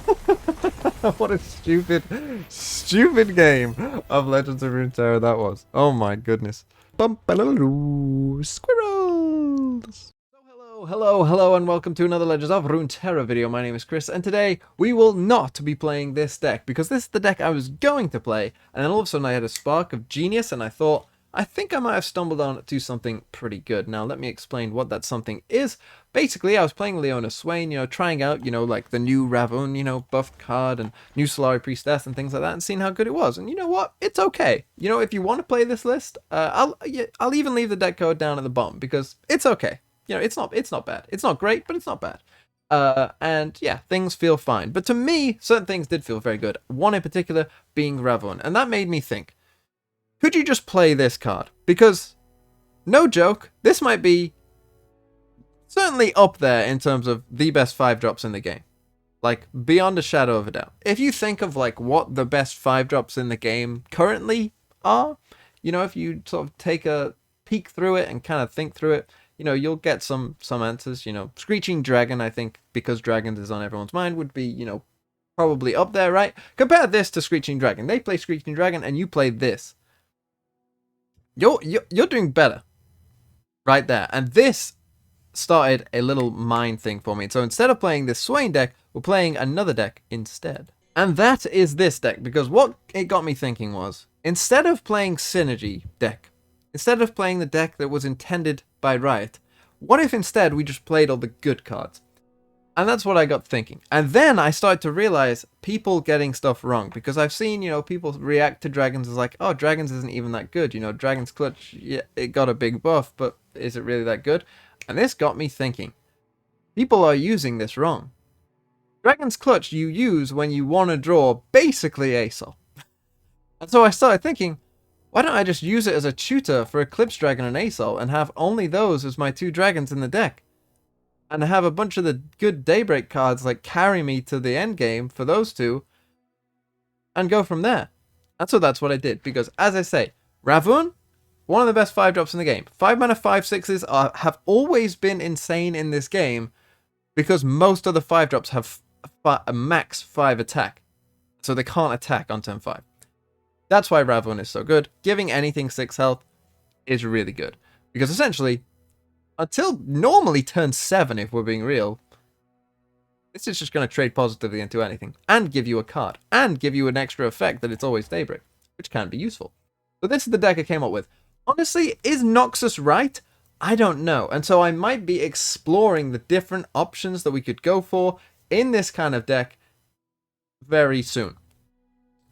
What a stupid, stupid game of Legends of Runeterra that was. Oh my goodness. Bumbaloo, squirrels! Hello, and welcome to another Legends of Runeterra video. My name is Chris, and today we will not be playing this deck, because this is the deck I was going to play, and then all of a sudden I had a spark of genius, and I thought, I think I might have stumbled on to something pretty good. Now, let me explain what that something is. Basically, I was playing Leona Swain, trying out, like the new Ravun, buffed card and new Solari Priestess and things like that, and seeing how good it was. And you know what? It's okay. If you want to play this list, I'll even leave the deck code down at the bottom, because it's okay. It's not bad. It's not great, but it's not bad. And yeah, things feel fine. But to me, certain things did feel very good. One in particular being Ravun, and that made me think, could you just play this card? Because, no joke, this might be certainly up there in terms of the best 5-drops in the game. Like, beyond a shadow of a doubt. If you think of, like, what the best 5-drops in the game currently are, if you sort of take a peek through it and kind of think through it, you'll get some answers. Screeching Dragon, I think, because Dragons is on everyone's mind, would be, probably up there, right? Compare this to Screeching Dragon. They play Screeching Dragon, and you play this. You're doing better right there. And this started a little mind thing for me. So instead of playing this Swain deck, we're playing another deck instead. And that is this deck, because what it got me thinking was, instead of playing Synergy deck, instead of playing the deck that was intended by Riot, what if instead we just played all the good cards? And that's what I got thinking. And then I started to realize people getting stuff wrong. Because I've seen, people react to Dragons as like, oh, Dragons isn't even that good. Dragon's Clutch, yeah, it got a big buff, but is it really that good? And this got me thinking. People are using this wrong. Dragon's Clutch you use when you want to draw basically ASOL. And so I started thinking, why don't I just use it as a tutor for Eclipse Dragon and ASOL and have only those as my 2 dragons in the deck? And have a bunch of the good Daybreak cards like carry me to the end game for those 2, and go from there. And so that's what I did, because as I say, Ravun, one of the best 5-drops in the game. 5-mana 5/6s have always been insane in this game, because most of the 5-drops have a max 5 attack, so they can't attack on turn 5. That's why Ravun is so good. Giving anything 6 health is really good, because essentially, until normally turn 7, if we're being real, this is just going to trade positively into anything, and give you a card, and give you an extra effect that it's always Daybreak, which can be useful. So this is the deck I came up with. Honestly, is Noxus right? I don't know, and so I might be exploring the different options that we could go for in this kind of deck very soon.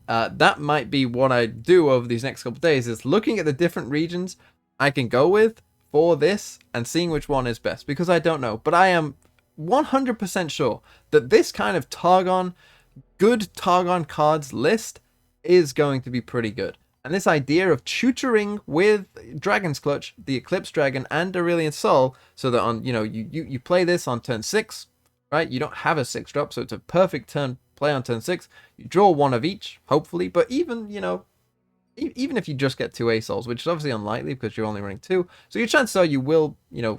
That might be what I do over these next couple of days, is looking at the different regions I can go with for this and seeing which one is best, because I don't know, but I am 100% sure that this kind of good Targon cards list is going to be pretty good. And this idea of tutoring with Dragon's Clutch, the Eclipse Dragon, and Aurelian Soul, so that on you play this on turn 6, right? You don't have a 6-drop, so it's a perfect turn play on turn 6. You draw one of each, hopefully, but even even if you just get 2 ASOLs, which is obviously unlikely because you're only running 2, so your chances are you will,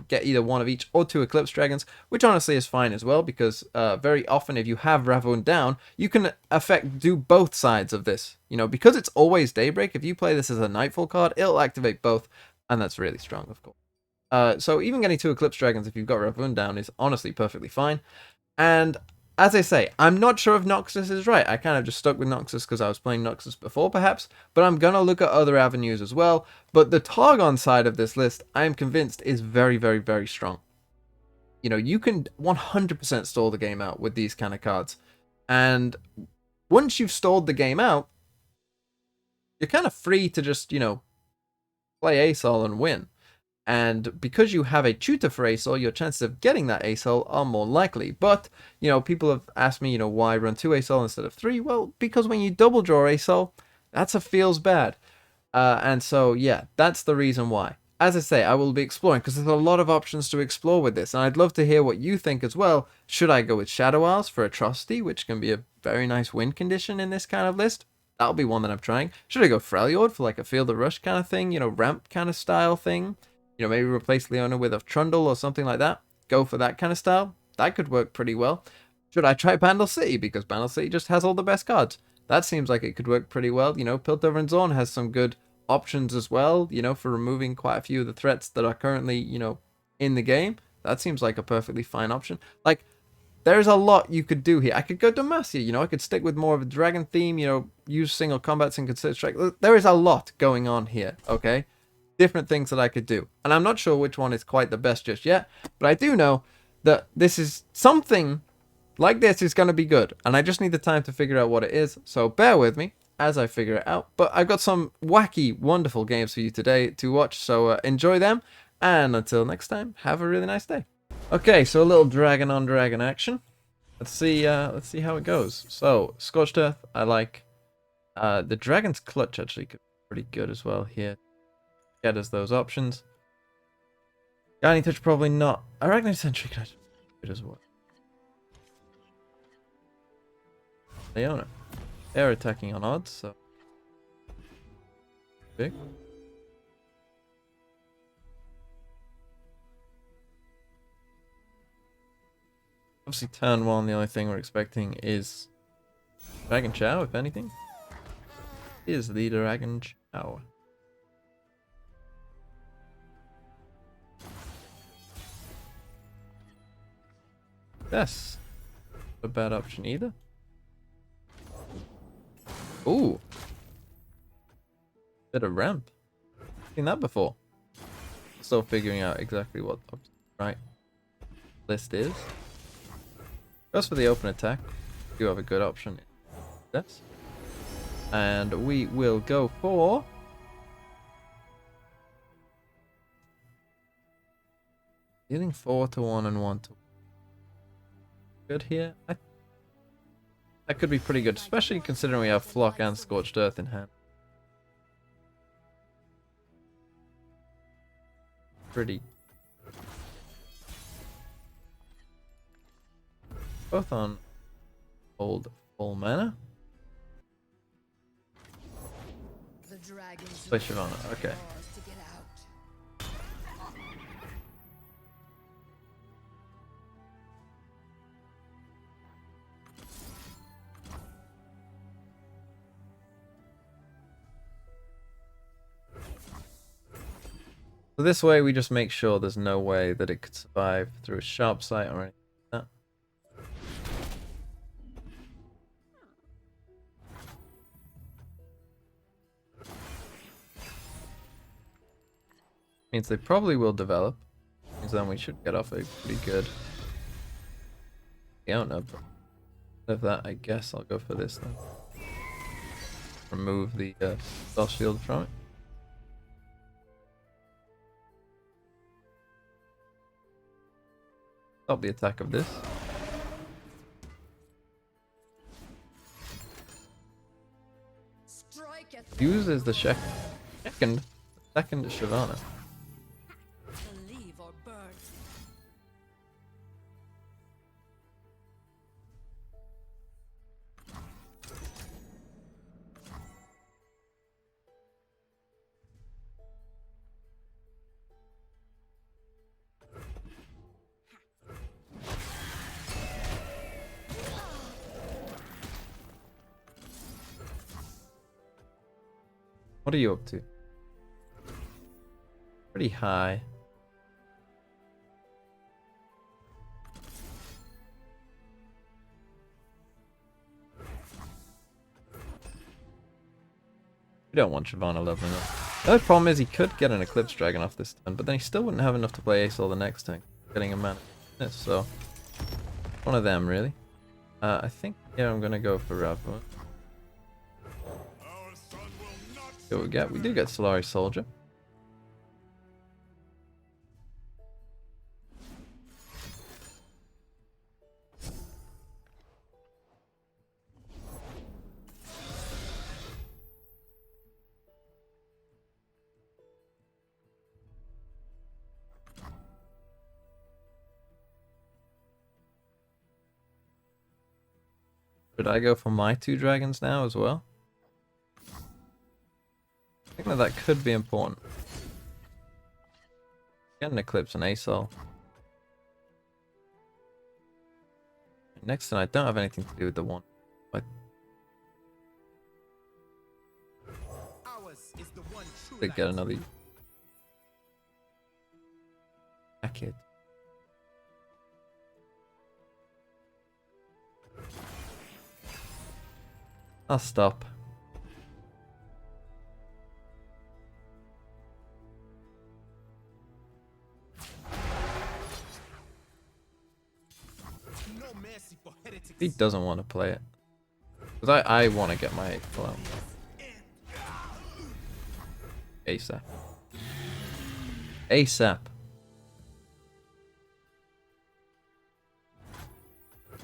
get either one of each or 2 Eclipse Dragons, which honestly is fine as well, because very often if you have Ravun down, you can do both sides of this. Because it's always Daybreak, if you play this as a Nightfall card, it'll activate both, and that's really strong, of course. So even getting 2 Eclipse Dragons if you've got Ravun down is honestly perfectly fine. And as I say, I'm not sure if Noxus is right. I kind of just stuck with Noxus because I was playing Noxus before, perhaps. But I'm going to look at other avenues as well. But the Targon side of this list, I am convinced, is very, very, very strong. You can 100% stall the game out with these kind of cards. And once you've stalled the game out, you're kind of free to just, play ASOL and win. And because you have a tutor for ASOL, your chances of getting that ASOL are more likely. But, people have asked me, why run 2 ASOL instead of 3? Well, because when you double draw ASOL, that's a feels bad. And so, yeah, that's the reason why. As I say, I will be exploring, because there's a lot of options to explore with this. And I'd love to hear what you think as well. Should I go with Shadow Isles for Atrocity, which can be a very nice win condition in this kind of list? That'll be one that I'm trying. Should I go Freljord for like a Field of Rush kind of thing? Ramp kind of style thing? Maybe replace Leona with a Trundle or something like that. Go for that kind of style. That could work pretty well. Should I try Bandle City? Because Bandle City just has all the best cards. That seems like it could work pretty well. You know, Piltover and Zorn has some good options as well, you know, for removing quite a few of the threats that are currently, you know, in the game. That seems like a perfectly fine option. Like, there's a lot you could do here. I could go Demacia, you know, I could stick with more of a dragon theme, you know, use single combats and consider strike. There is a lot going on here, okay? Different things that I could do. And I'm not sure which one is quite the best just yet, but I do know that this is something like this is going to be good. And I just need the time to figure out what it is. So bear with me as I figure it out. But I've got some wacky, wonderful games for you today to watch. So enjoy them. And until next time, have a really nice day. Okay, so a little dragon on dragon action. Let's see how it goes. So, Scorched Earth, I like. The Dragon's Clutch actually could be pretty good as well here. Get us those options. Guiding Touch probably not. Arachnid Sentry could actually be good as well. Leona. They're attacking on odds, so big. Obviously, turn one, the only thing we're expecting is Dragon Chow, if anything. Is the Dragon Chow. That's a bad option either. Ooh. Bit of ramp. Seen that before. Still figuring out exactly what the right list is. Goes for the open attack. You have a good option. Yes. And we will go for dealing 4 to 1 and 1 to 1. Good here. That could be pretty good, especially considering we have Flock and Scorched Earth in hand. Pretty. Both on old full mana. Play Shyvana, okay. So this way we just make sure there's no way that it could survive through a sharp sight or anything like that. Means they probably will develop. Means then we should get off a pretty good. I don't know. Of that, I guess I'll go for this then. Remove the spell shield from it. Stop the attack of this. Uses the second Shyvana. What are you up to? Pretty high. We don't want Shyvana leveling up. The other problem is he could get an Eclipse Dragon off this turn, but then he still wouldn't have enough to play Ace all the next turn, getting a mana. So, one of them really. I think, yeah, I'm gonna go for Ravma. See what we get. We do get Solari Soldier. Should I go for my 2 dragons now as well? I think that could be important. Get an Eclipse and Asol. next turn I don't have anything to do with the one. But to get another packet. I'll stop. He doesn't want to play it. Because I want to get my 8th out. ASAP. ASAP.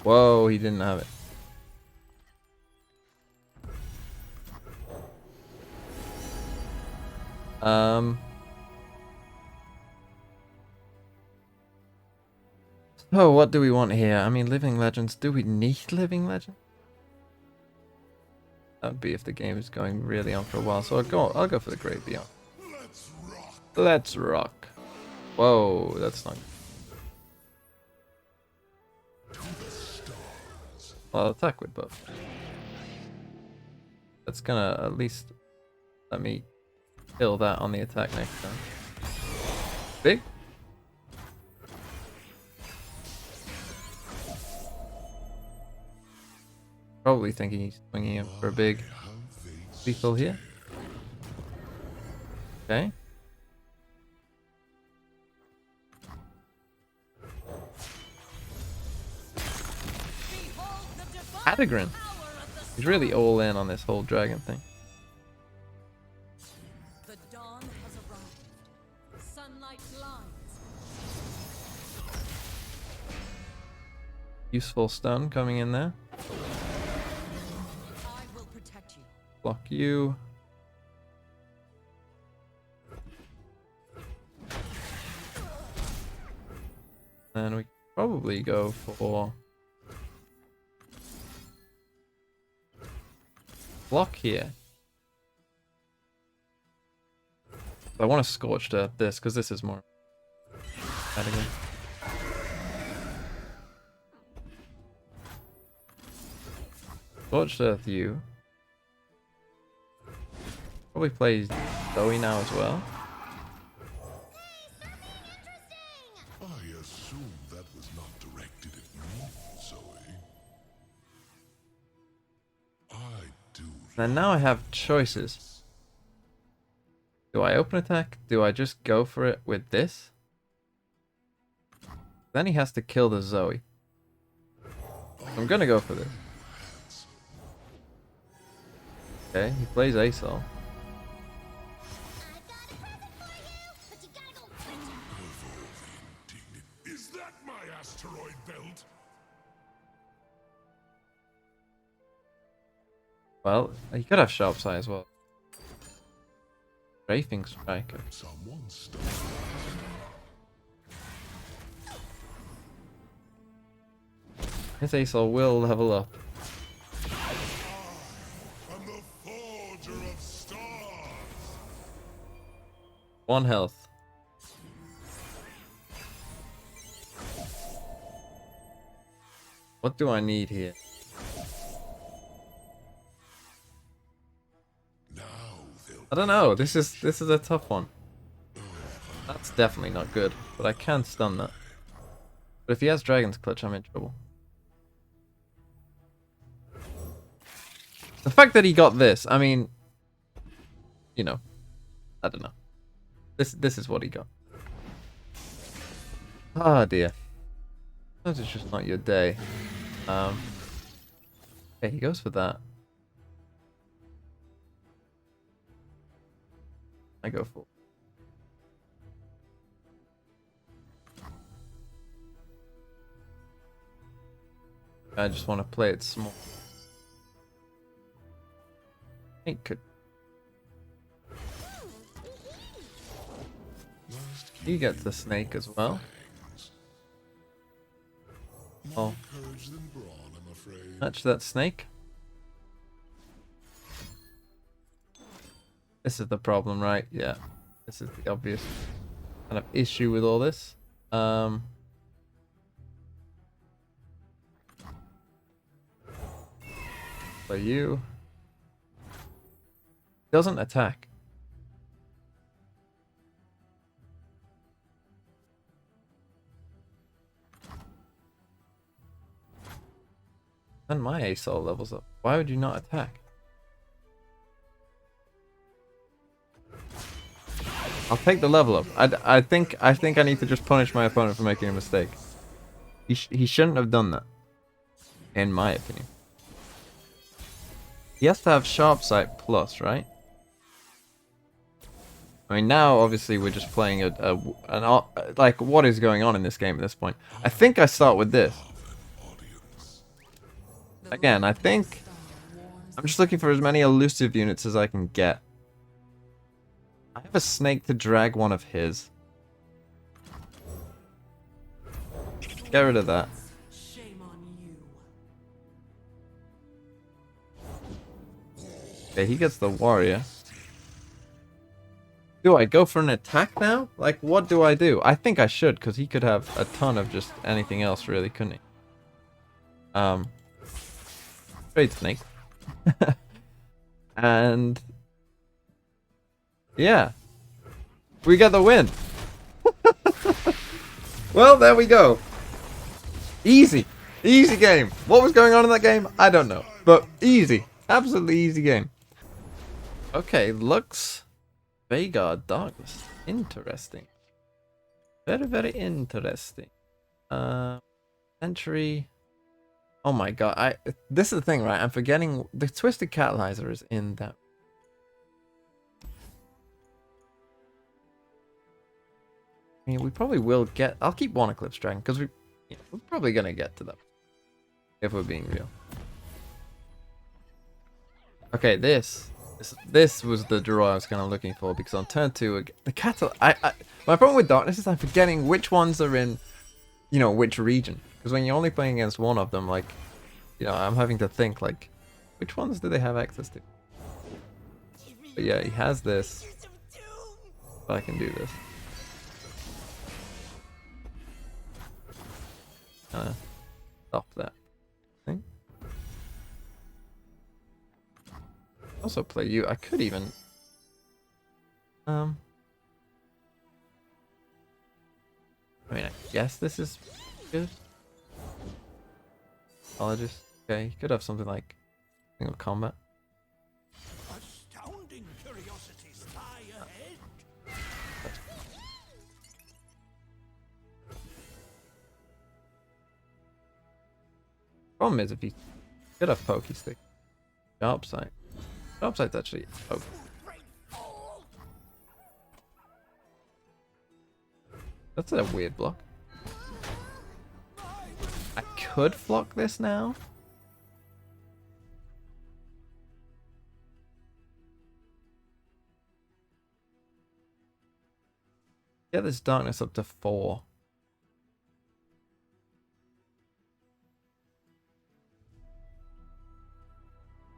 Whoa, he didn't have it. Oh, what do we want here? I mean, Living Legends. Do we need Living Legends? That would be if the game is going really on for a while. So I'll go for the Great Beyond. Let's rock. Whoa, that's not. Well, I'll attack with both. That's gonna at least let me kill that on the attack next time. Big. Probably thinking he's swinging him for a big lethal here. Okay. Targon. He's really all in on this whole dragon thing. The dawn has arrived. Sunlight blinds. Useful stun coming in there. I will protect you. Block you. And we probably go for block here. I want to Scorched Earth this because this is more. Scorched Earth you. Probably play Zoe now as well. I assume that was not directed at me, Zoe. I do. And now I have choices. Do I open attack? Do I just go for it with this? Then he has to kill the Zoe. I'm gonna go for this. Okay, he plays Asol. Is that my asteroid belt? Well, he could have Sharp Sight as well. Strafing Striker. Someone stole. His Asol will level up. I'm the forger of stars. 1 health. What do I need here? Now they'll I don't know. This is a tough one. That's definitely not good, but I can stun that. But if he has Dragon's Clutch, I'm in trouble. The fact that he got this, I mean, you know, I don't know. This is what he got. Ah, dear. Sometimes it's just not your day. Okay, he goes for that. I go for. I just want to play it small. He could. He gets the snake as well. Oh, courage than brawn, I'm afraid. match that snake. This is the problem, right? Yeah. This is the obvious kind of issue with all this. So you doesn't attack. And my ASOL levels up. Why would you not attack? I'll take the level up. I think I need to just punish my opponent for making a mistake. He shouldn't have done that, in my opinion. He has to have sharp sight plus, right? I mean, now obviously we're just playing like what is going on in this game at this point. I think I start with this. Again, I think I'm just looking for as many elusive units as I can get. I have a snake to drag one of his. Get rid of that. Okay, he gets the warrior. Do I go for an attack now? Like, what do I do? I think I should, because he could have a ton of just anything else, really, couldn't he? Trade snake. And yeah, we get the win. Well, there we go. Easy game. What was going on in that game? I don't know, but easy, absolutely easy game. Okay, looks Vagar Darkness, interesting, very interesting. Entry. Oh my god, this is the thing, right? I'm forgetting the Twisted Catalyzer is in that. I mean, we probably will get. I'll keep one Eclipse Dragon because we're probably gonna get to them if we're being real. Okay, this was the draw I was kind of looking for, because on turn 2, the cattle. My problem with Darkness is I'm forgetting which ones are in, which region. Because when you're only playing against one of them, like, I'm having to think, like, which ones do they have access to? But yeah, he has this. But I can do this. Stop that thing. Also play you. I could even. I mean, I guess this is good. Apologies. Okay, you could have something like single combat. Astounding curiosities lie ahead. Problem is, if you could have Pokey Stick, Sharp Sight. Sharp Sight's actually okay. That's a weird block. I could flock this now. Get this darkness up to 4.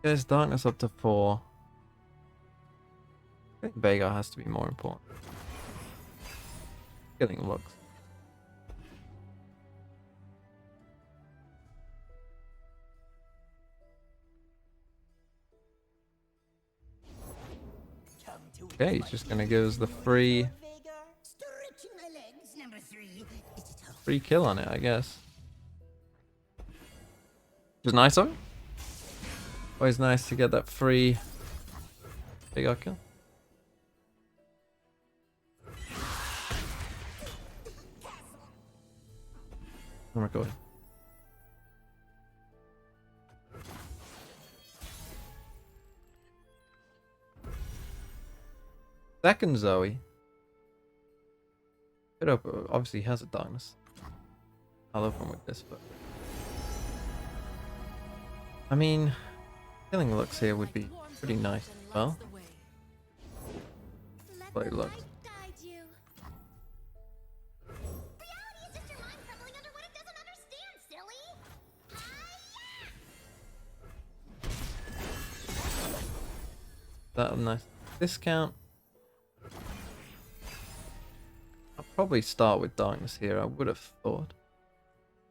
Get this darkness up to 4. I think Vagar has to be more important. Killing looks. Okay, he's just gonna give us the free kill on it, I guess. Which is nice of him. Always nice to get that free Vagar kill. I'm recording. Second Zoe. Could open, obviously has a darkness. I'll open with this, but I mean, killing looks here would be pretty nice. Well, play looks. That a nice discount. I'll probably start with darkness here. I would have thought.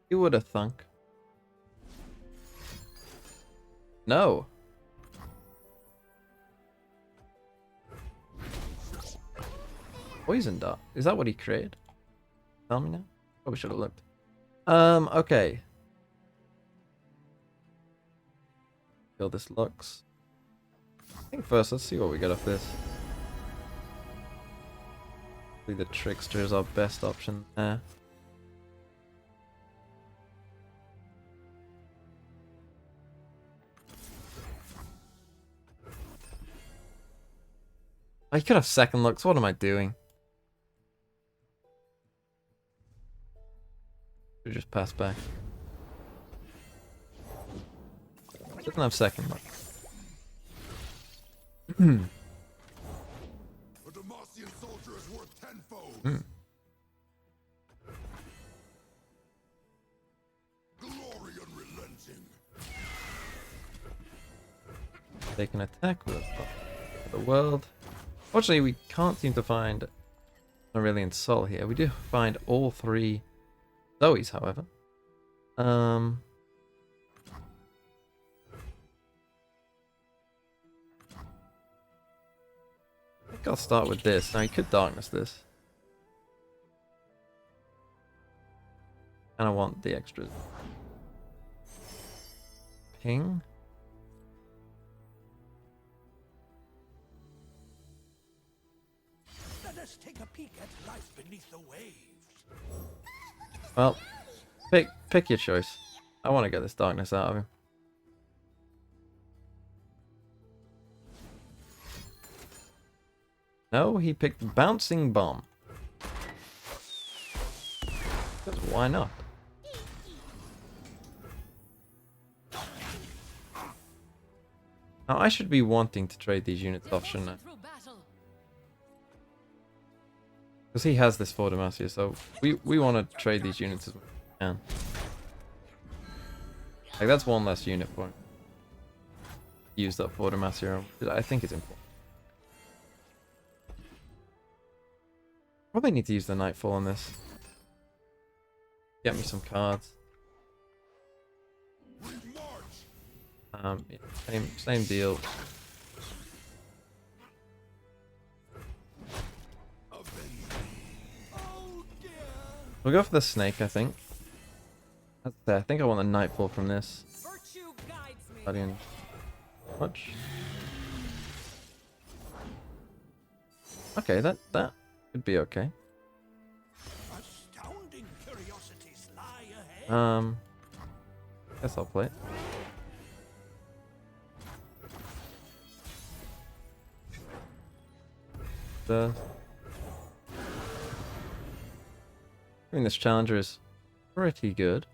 You would have thunk. No, Poison dart. Is that what he created? Tell me now. Probably should have looked. Okay. How this looks. I think first, let's see what we get off this. The Trickster is our best option there. I could have second looks. What am I doing? Should just pass back. Doesn't have second look. A Demacian soldier is worth tenfold. Glory unrelenting. They can attack with the world. Fortunately, we can't seem to find Aurelian Soul here. We do find all three Zoes, however. I think I'll start with this. Now, you could darkness this. And I want the extras. Ping. Let us take a peek at life beneath the waves. Well, pick your choice. I want to get this darkness out of him. No, he picked Bouncing Bomb. Because why not? Now, I should be wanting to trade these units off, shouldn't I? Through battle. Because he has this for Demacia, so we want to trade these units as we can. Like, that's one less unit for him. Used up for Demacia, I think it's important. Probably need to use the Nightfall on this. Get me some cards. Yeah, same deal. We'll go for the snake, I think. I think I want the Nightfall from this. Virtue guides me. Guardian. Much. Okay, that could be okay. Astounding curiosities lie ahead. Guess I'll play it. I mean, this challenger is pretty good.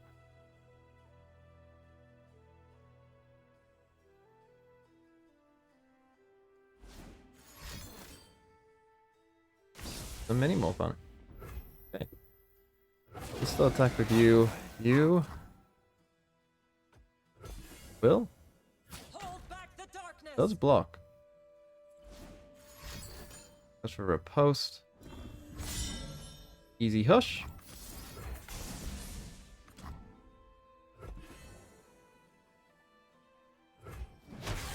A mini morph on it. Okay. Let's still attack with you. You will? Hold back the darkness. Does block. That's for a post. Easy hush.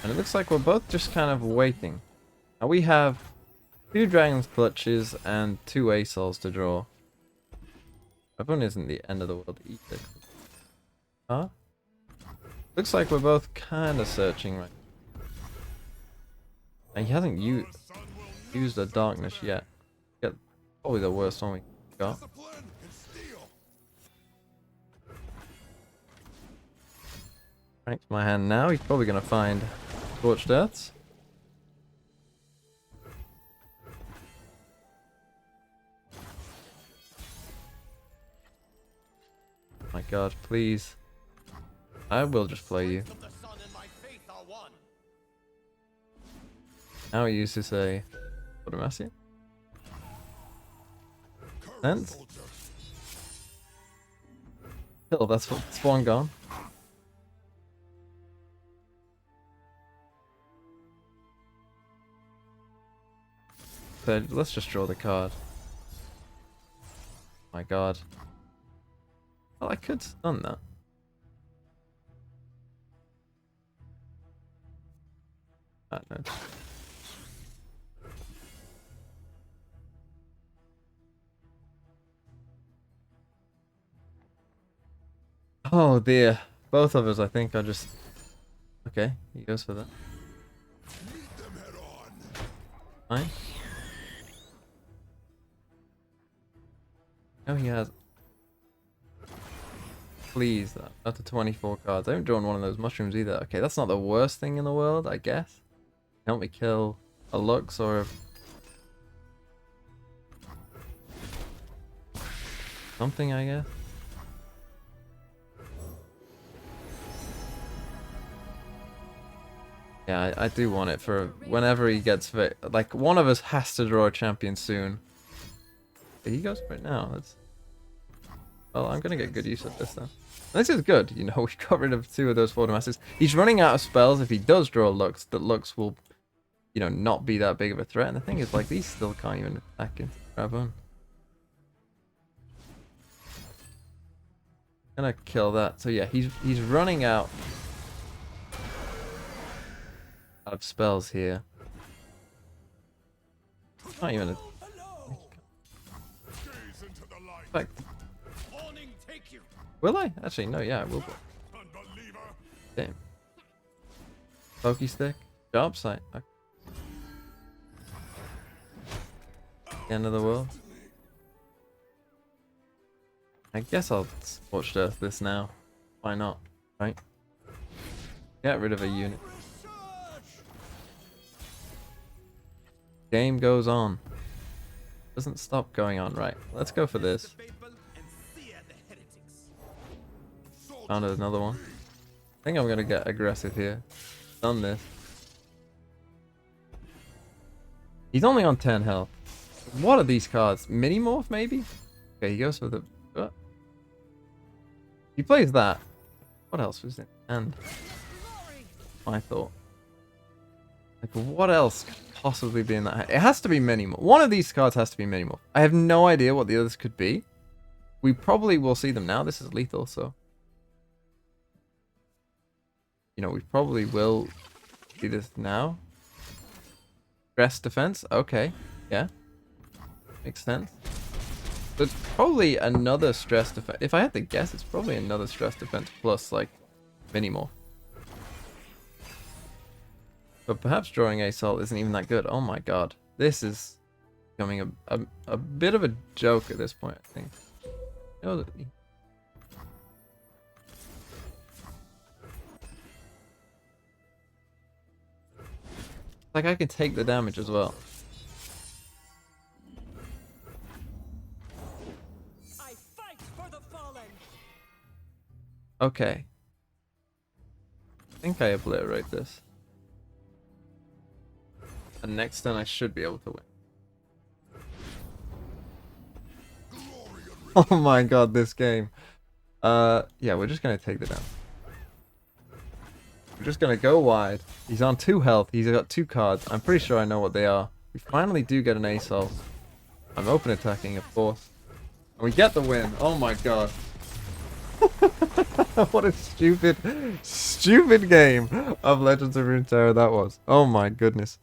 And it looks like we're both just kind of waiting. Now we have 2 Dragon's Clutches and 2 A-Souls to draw. Everyone isn't the end of the world either. Huh? Looks like we're both kind of searching right now. And he hasn't used a darkness yet. Get probably the worst one we got. Right to my hand now. He's probably going to find Scorched Earths. My god, please. I will just play you. Now he uses a Demacia. Sense? Kill, that's one gone. So let's just draw the card. My god. Well, I could stun that. No. Oh dear. Both of us, I think, are just... Okay, he goes for that. Meet them head on. Fine. No, he has... Please, not the 24 cards. I haven't drawn one of those mushrooms either. Okay, that's not the worst thing in the world, I guess. Help me kill a Lux or a... something, I guess. Yeah, I do want it for whenever he gets fit. Like, one of us has to draw a champion soon. He goes for it now. That's... Well, I'm going to get good use of this, though. This is good. You know, we got rid of 2 of those Force Masters. He's running out of spells. If he does draw Lux, that Lux will, you know, not be that big of a threat. And the thing is, like, these still can't even attack into Targon. Gonna kill that. So yeah, he's running out of spells here. Not even a... Gaze into the light. Like, Warning, take you. will I? Actually, no, yeah, I will. Unbeliever. Damn. Pokey stick. Job site. Okay. End of the world. I guess I'll scorched earth this now. Why not? Right? Get rid of a unit. Game goes on. Doesn't stop going on, right? Let's go for this. Found another one. I think I'm gonna get aggressive here. Done this. He's only on 10 health. What are these cards? Mini Morph, maybe? Okay, he goes for the... He plays that. What else was in? And I thought, like, what else could possibly be in that? It has to be Mini Morph. One of these cards has to be Mini Morph. I have no idea what the others could be. We probably will see them now. This is lethal, so you know we probably will see this now. Stress defense. Okay, yeah, makes sense. So it's probably another stress defense. If I had to guess, it's probably another stress defense plus, like, Mini Morph. But perhaps drawing Assault isn't even that good. Oh my god. This is becoming a bit of a joke at this point, I think. You know, like, I can take the damage as well. Okay. I think I obliterate this. And next turn I should be able to win. Oh my god, this game. Yeah, we're just gonna take the down. We're just gonna go wide. He's on 2 health. He's got 2 cards. I'm pretty sure I know what they are. We finally do get an Assault. I'm open attacking, of course. And we get the win. Oh my god. What a stupid game of Legends of Runeterra that was. Oh my goodness.